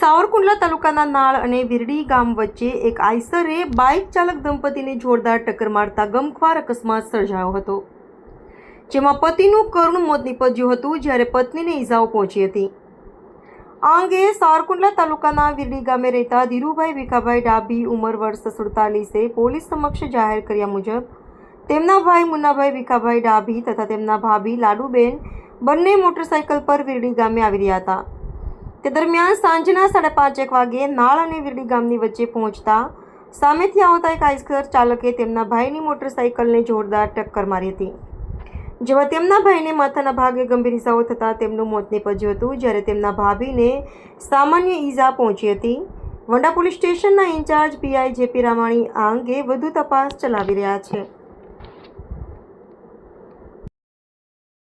સાવરકુંડલા તાલુકાના નાળ અને વિરડી ગામ વચ્ચે એક આઈસરે બાઇક ચાલક દંપતીને જોરદાર ટક્કર મારતા ગમખ્વાર અકસ્માત સર્જાયો હતો, જેમાં પતિનું કરુણ મોત નીપજ્યું હતું, જ્યારે પત્નીને ઈજાઓ પહોંચી હતી। આ અંગે સાવરકુંડલા તાલુકાના વિરડી ગામે રહેતા ધીરુભાઈ ભીખાભાઈ ડાભી ઉંમર વર્ષ 47 પોલીસ સમક્ષ જાહેર કર્યા મુજબ તેમના ભાઈ મુન્નાભાઈ ભીખાભાઈ ડાભી તથા તેમના ભાભી લાડુબેન બંને મોટરસાઇકલ પર વિરડી ગામે આવી રહ્યા હતા। તે દરમિયાન સાંજના 5:30 વાગે નાળ અને વિરડી ગામની વચ્ચે પહોંચતા સામેથી આવતા એક આઈસર ચાલકે તેમના ભાઈની મોટરસાઇકલને જોરદાર ટક્કર મારી હતી, જેમાં તેમના ભાઈને માથાના ભાગે ગંભીર ઈજાઓ થતાં તેમનું મોત નીપજ્યું હતું, જ્યારે તેમના ભાભીને સામાન્ય ઈજા પહોંચી હતી। વંડા પોલીસ સ્ટેશનના ઇન્ચાર્જ પીઆઈ જેપી રામાણી આ અંગે વધુ તપાસ ચલાવી રહ્યા છે।